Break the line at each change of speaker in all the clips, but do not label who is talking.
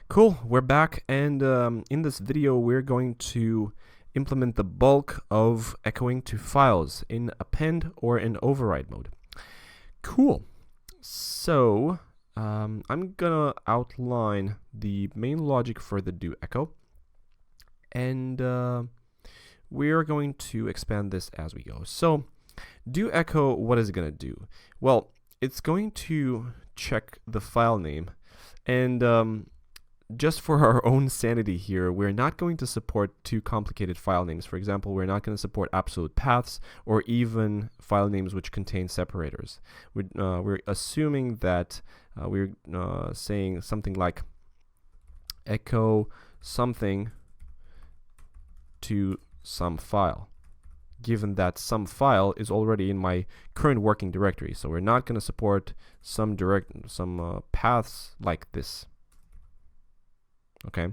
Cool, we're back, and in this video we're going to implement the bulk of echoing to files in append or in override mode. Cool. So I'm gonna outline the main logic for the do echo, and we're going to expand this as we go. So do echo, what is it gonna do? Well, it's going to check the file name, and just for our own sanity here, we're not going to support too complicated file names. For example, we're not going to support absolute paths or even file names which contain separators. We're assuming that we're saying something like echo something to some file, given that some file is already in my current working directory. So we're not going to support some paths like this. Okay,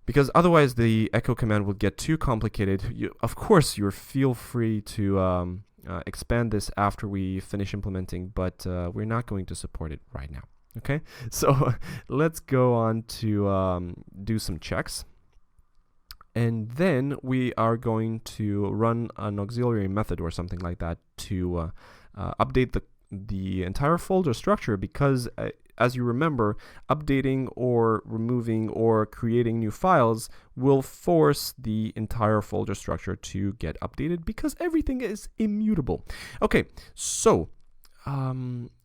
because otherwise the echo command will get too complicated. Of course, you feel free to expand this after we finish implementing, but we're not going to support it right now. Okay, so let's go on to do some checks, and then we are going to run an auxiliary method or something like that to update the entire folder structure, because as you remember, updating or removing or creating new files will force the entire folder structure to get updated because everything is immutable. Okay, so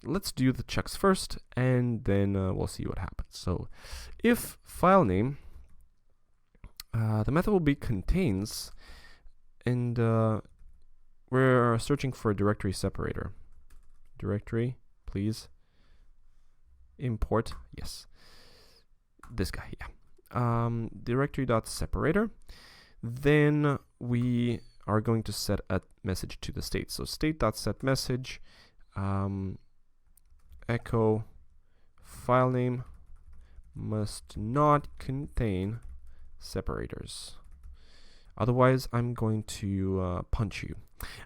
let's do the checks first, and then we'll see what happens. So if file name, the method will be contains, and we're searching for a directory separator. Directory, please. Import, yes, this guy, yeah. Directory.separator. Then we are going to set a message to the state. So state.setMessage, echo file name must not contain separators. Otherwise, I'm going to punch you.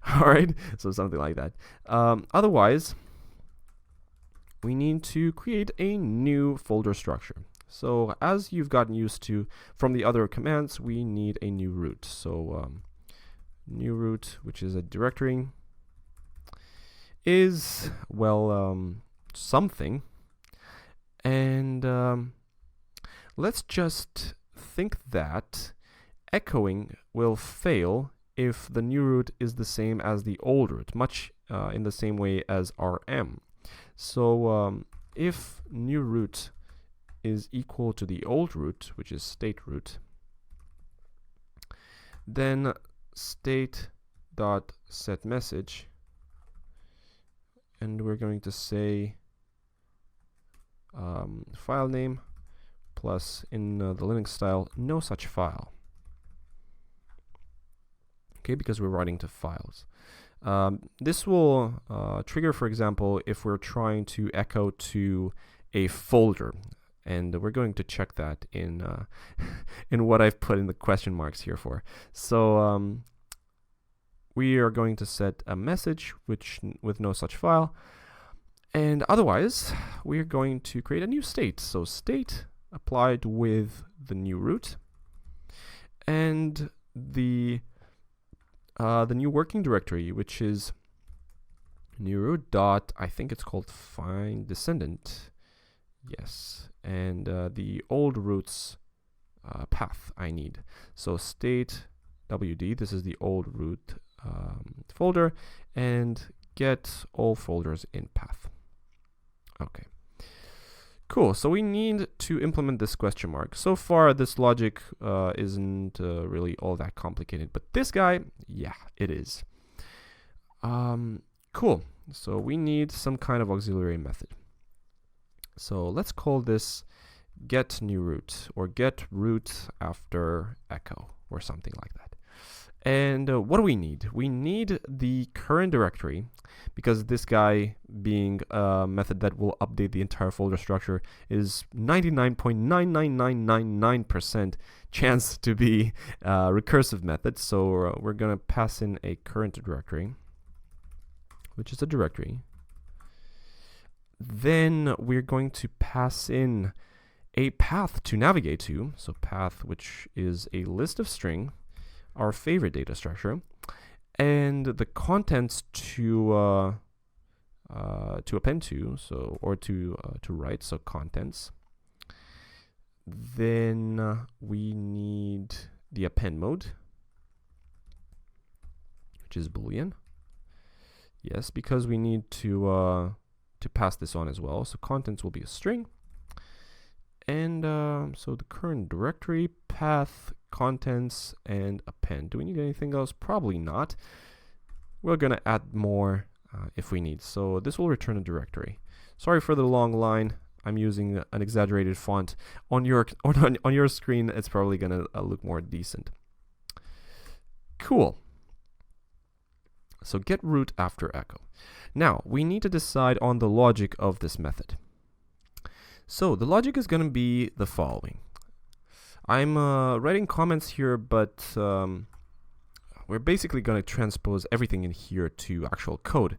All right, so something like that. Otherwise, we need to create a new folder structure. So as you've gotten used to from the other commands, we need a new root. So new root, which is a directory, is, well, something. And let's just think that echoing will fail if the new root is the same as the old root, much in the same way as rm. So if new root is equal to the old root, which is state root, then state.setMessage, and we're going to say file name plus, in the Linux style, no such file. Okay, because we're writing to files. This will trigger, for example, if we're trying to echo to a folder, and we're going to check that in in what I've put in the question marks here for. So we are going to set a message with no such file, and otherwise we're going to create a new state. So state applied with the new root, and the new working directory, which is new root dot, I think it's called find descendant, yes, and the old root's path I need. So state wd, this is the old root folder, and get all folders in path. Okay, cool. So we need to implement this question mark. So far, this logic isn't really all that complicated, but this guy, yeah, it is. Cool. So we need some kind of auxiliary method. So let's call this get new root, or get root after echo, or something like that. And what do we need? We need the current directory, because this guy, being a method that will update the entire folder structure, is 99.99999% chance to be a recursive method. So we're going to pass in a current directory, which is a directory. Then we're going to pass in a path to navigate to, so path, which is a list of string, our favorite data structure, and the contents to append to, so or to write, so contents. Then we need the append mode, which is Boolean. Yes, because we need to pass this on as well. So contents will be a string. And so the current directory, path, contents, and append. Do we need anything else? Probably not. We're going to add more if we need. So this will return a directory. Sorry for the long line. I'm using an exaggerated font. On your screen, it's probably going to look more decent. Cool. So get root after echo. Now, we need to decide on the logic of this method. So the logic is going to be the following. I'm writing comments here, but we're basically going to transpose everything in here to actual code.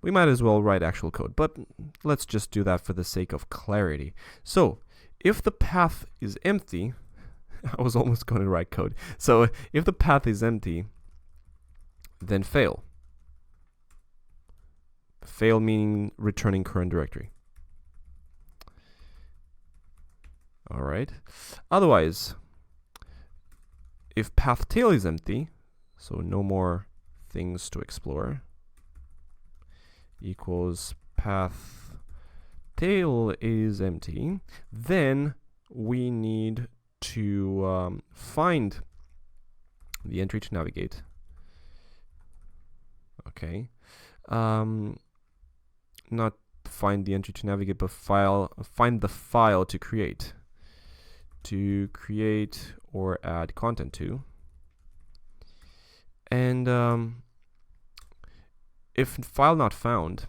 We might as well write actual code, but let's just do that for the sake of clarity. So if the path is empty, I was almost going to write code. So if the path is empty, then fail. Fail meaning returning current directory. All right. Otherwise, if path tail is empty, so no more things to explore, equals path tail is empty, then we need to find the entry to navigate. Okay. Not find the entry to navigate, but find the file to create. To create or add content to. And if file not found,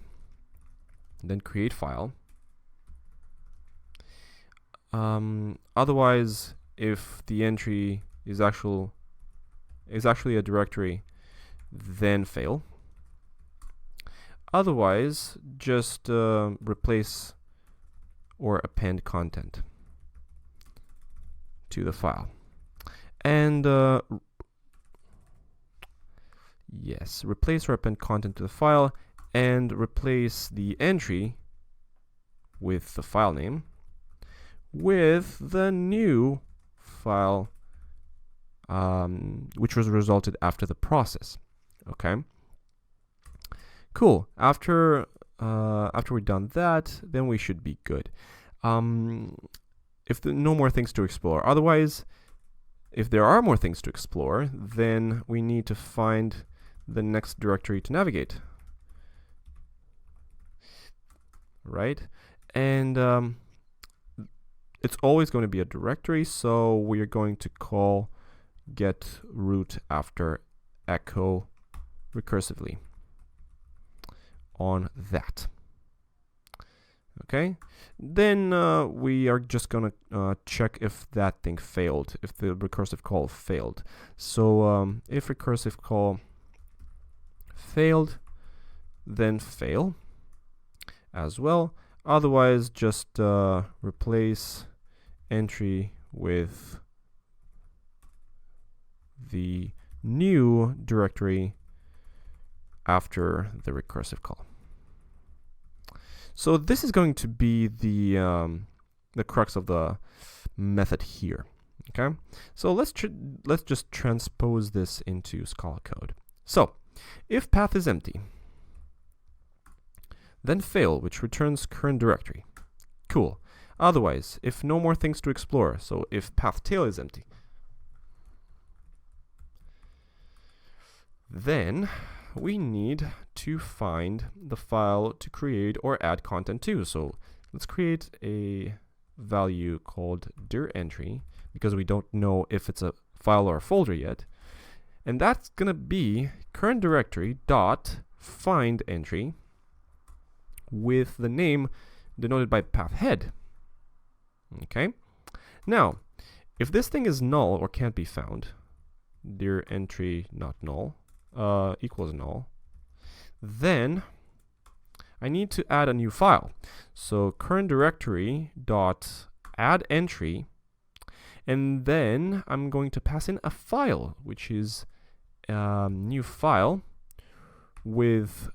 then create file. Otherwise, if the entry is actually a directory, then fail. Otherwise, just replace or append content to the file. And yes, replace or append content to the file, and replace the entry with the file name with the new file which was resulted after the process. Okay. Cool. After we've done that, then we should be good. If no more things to explore. Otherwise, if there are more things to explore, then we need to find the next directory to navigate. Right? And it's always going to be a directory, so we are going to call get root after echo recursively on that. Okay, then we are just gonna check if that thing failed, if the recursive call failed. So if recursive call failed, then fail as well. Otherwise, just replace entry with the new directory after the recursive call. So this is going to be the crux of the method here. Okay, so let's just transpose this into Scala code. So if path is empty, then fail, which returns current directory. Cool. Otherwise, if no more things to explore, so if path tail is empty, then we need to find the file to create or add content to. So let's create a value called dir entry, because we don't know if it's a file or a folder yet. And that's going to be current directory dot find entry with the name denoted by path head. Okay. Now, if this thing is null or can't be found, dir entry not null equals null, then I need to add a new file. So current directory dot add entry, and then I'm going to pass in a file, which is new file with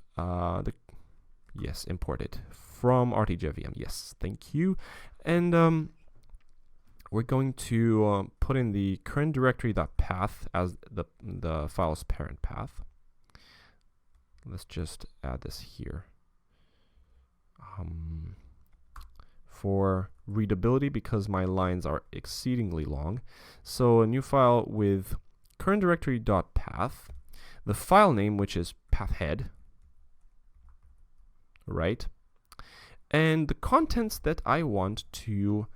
import it from RTJVM. Yes, thank you. And we're going to put in the current directory.path as the file's parent path. Let's just add this here. For readability, because my lines are exceedingly long. So a new file with current directory.path, the file name, which is pathhead, right? And the contents that I want to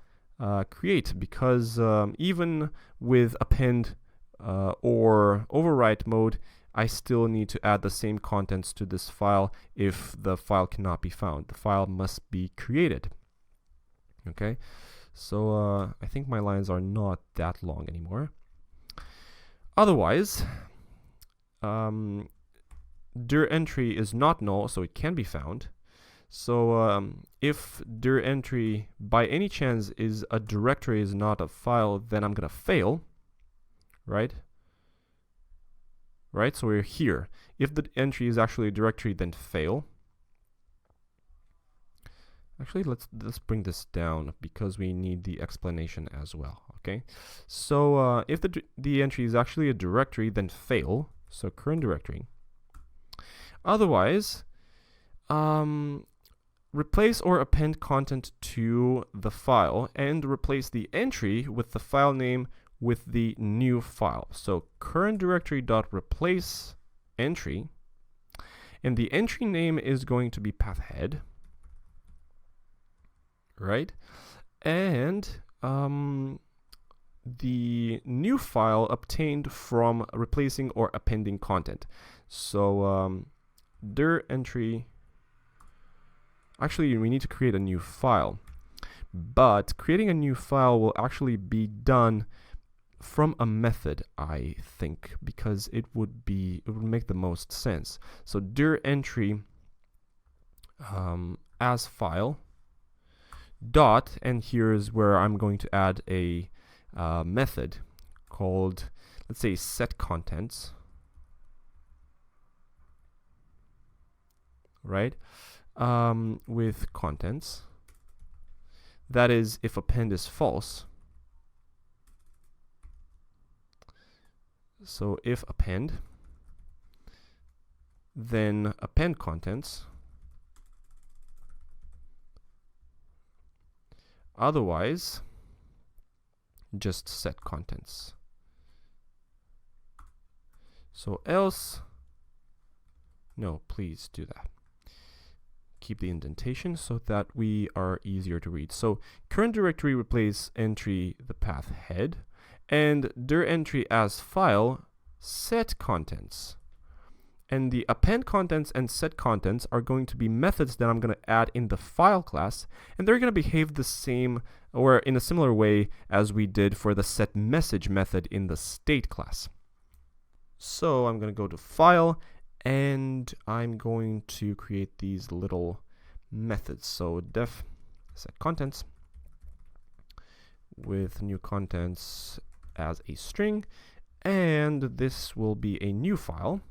create, because even with append or overwrite mode, I still need to add the same contents to this file if the file cannot be found. The file must be created. Okay, so I think my lines are not that long anymore. Otherwise, dir entry is not null, so it can be found. So if dir entry by any chance is a directory, is not a file, then I'm gonna fail, right? Right, so we're here. If the entry is actually a directory, then fail. Actually, let's bring this down because we need the explanation as well. Okay, so if the entry is actually a directory, then fail. So current directory. Otherwise, replace or append content to the file and replace the entry with the file name with the new file. So current directory.replace entry, and the entry name is going to be pathhead, right? And the new file obtained from replacing or appending content. So dir entry, actually we need to create a new file, but creating a new file will actually be done from a method, I think, because it would make the most sense. So dir entry as file dot, and here's where I'm going to add a method called, let's say, set contents, right? With contents, that is if append is false. So if append, then append contents. Otherwise, just set contents. So else, no, please do that. Keep the indentation so that we are easier to read. So current directory replace entry the path head, and dir entry as file set contents. And the append contents and set contents are going to be methods that I'm going to add in the file class, and they're going to behave the same or in a similar way as we did for the set message method in the state class. So I'm going to go to file, and I'm going to create these little methods. So def set contents with new contents as a string, and this will be a new file.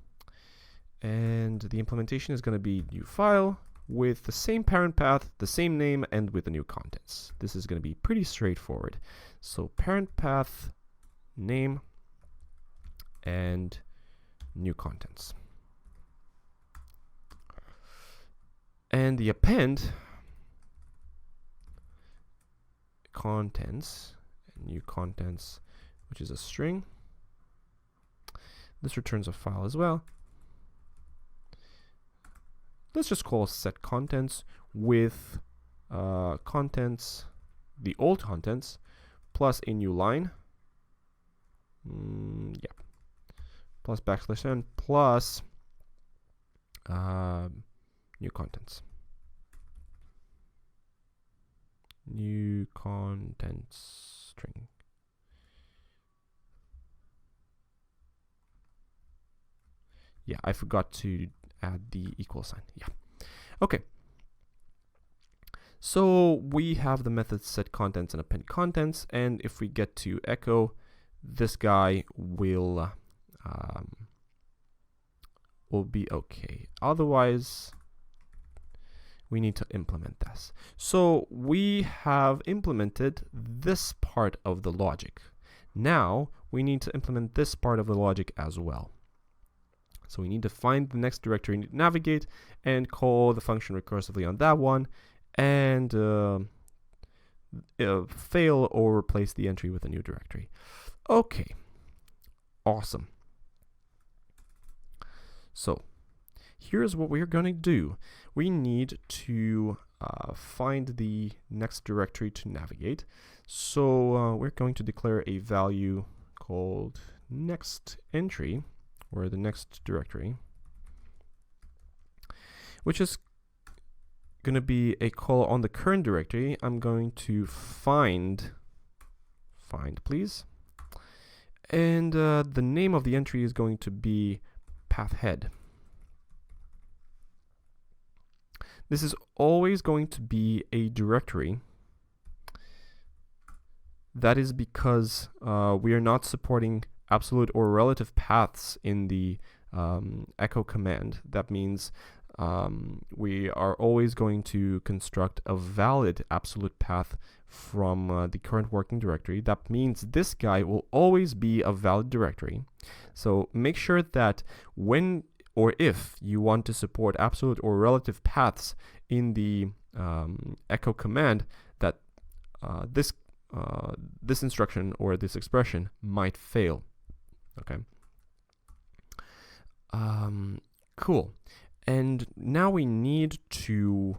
And the implementation is going to be new file with the same parent path, the same name, and with the new contents. This is going to be pretty straightforward. So parent path, name, and new contents. And the append contents, new contents, which is a string. This returns a file as well. Let's just call set contents with contents, the old contents, plus a new line. Yeah. Plus \n plus new contents. New contents string. Yeah, I forgot to add the equal sign. Yeah. Okay. So we have the method set contents and append contents, and if we get to echo, this guy will be okay. Otherwise, we need to implement this. So we have implemented this part of the logic. Now we need to implement this part of the logic as well. So we need to find the next directory, navigate, and call the function recursively on that one, and fail or replace the entry with a new directory. Okay, awesome. So here's what we're going to do. We need to find the next directory to navigate. So we're going to declare a value called next entry, or the next directory, which is going to be a call on the current directory. I'm going to find please, and the name of the entry is going to be path head. This is always going to be a directory. That is because we are not supporting absolute or relative paths in the echo command. That means we are always going to construct a valid absolute path from the current working directory. That means this guy will always be a valid directory. So make sure that when or if you want to support absolute or relative paths in the echo command, that this instruction or this expression might fail. Okay. Cool. And now we need to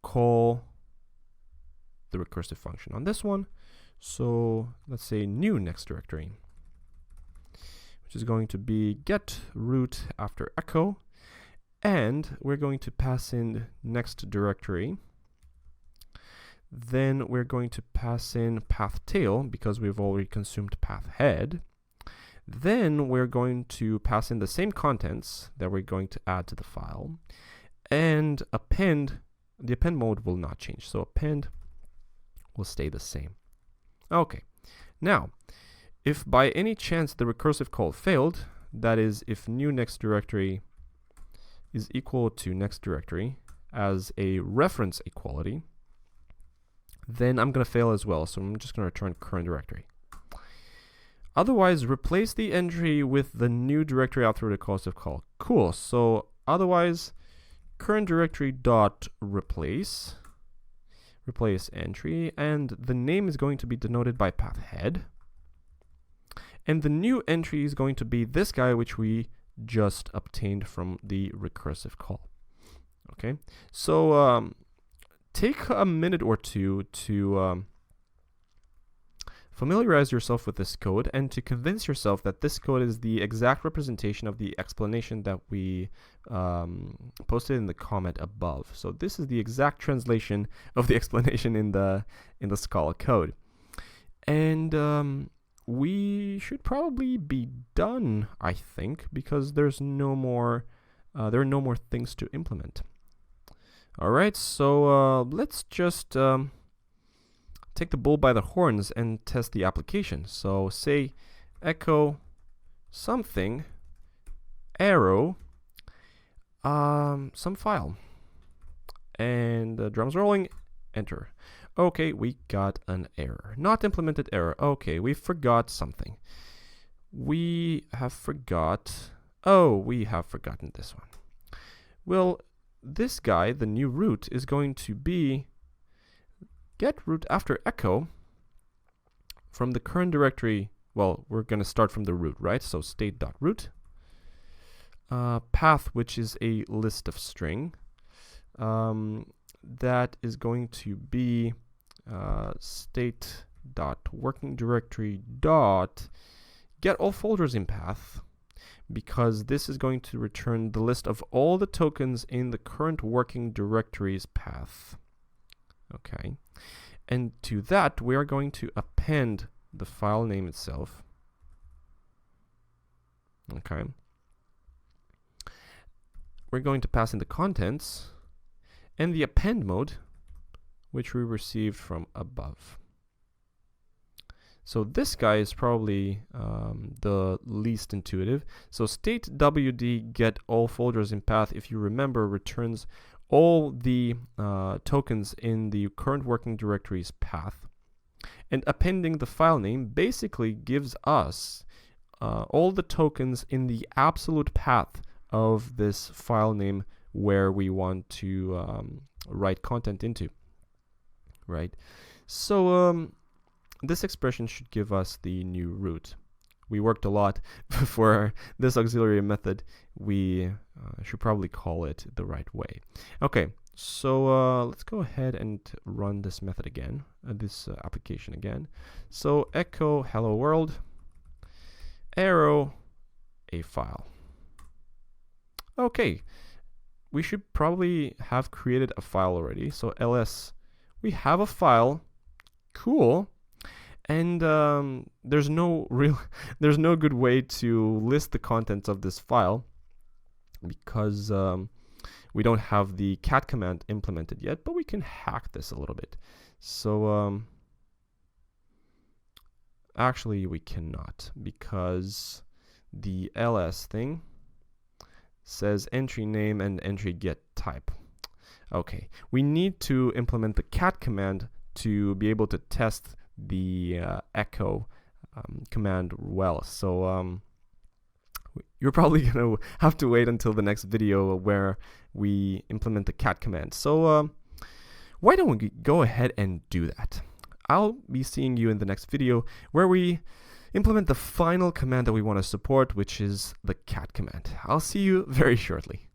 call the recursive function on this one. So let's say new next directory, which is going to be get root after echo, and we're going to pass in next directory. Then we're going to pass in path tail because we've already consumed path head. Then we're going to pass in the same contents that we're going to add to the file, and append. The append mode will not change, so append will stay the same. Okay, now if by any chance the recursive call failed, that is, if new next directory is equal to next directory as a reference equality, then I'm going to fail as well. So I'm just going to return current directory. Otherwise, replace the entry with the new directory after the recursive call. Cool. So otherwise, current directory dot replace entry, and the name is going to be denoted by path head. And the new entry is going to be this guy, which we just obtained from the recursive call. Okay, so take a minute or two to familiarize yourself with this code and to convince yourself that this code is the exact representation of the explanation that we posted in the comment above. So this is the exact translation of the explanation in the Scala code. And we should probably be done, I think, because there's no more there are no more things to implement. All right, so let's just take the bull by the horns and test the application. So say echo something arrow some file, and drums rolling, enter. Okay, we got an error. Not implemented error. Okay, we forgot something. We have forgotten this one. Well, this guy, the new root, is going to be get root after echo from the current directory. Well, we're going to start from the root, right? So state.root. Path, which is a list of string. That is going to be state.workingdirectory.get all folders in path, because this is going to return the list of all the tokens in the current working directory's path. Okay, and to that we are going to append the file name itself. Okay, we're going to pass in the contents, and the append mode which we received from above. So this guy is probably the least intuitive. So state wd get all folders in path, if you remember, returns all the tokens in the current working directory's path. And appending the file name basically gives us all the tokens in the absolute path of this file name where we want to write content into, right? So this expression should give us the new root. We worked a lot for this auxiliary method. We should probably call it the right way. Okay, so let's go ahead and run this method again, this application again. So echo hello world, arrow a file. Okay, we should probably have created a file already. So ls, we have a file. Cool. And there's no good way to list the contents of this file because we don't have the cat command implemented yet, but we can hack this a little bit. So actually we cannot, because the ls thing says entry name and entry get type. Okay, we need to implement the cat command to be able to test the echo command well. So you're probably gonna have to wait until the next video where we implement the cat command. So why don't we go ahead and do that? I'll be seeing you in the next video where we implement the final command that we want to support, which is the cat command. I'll see you very shortly.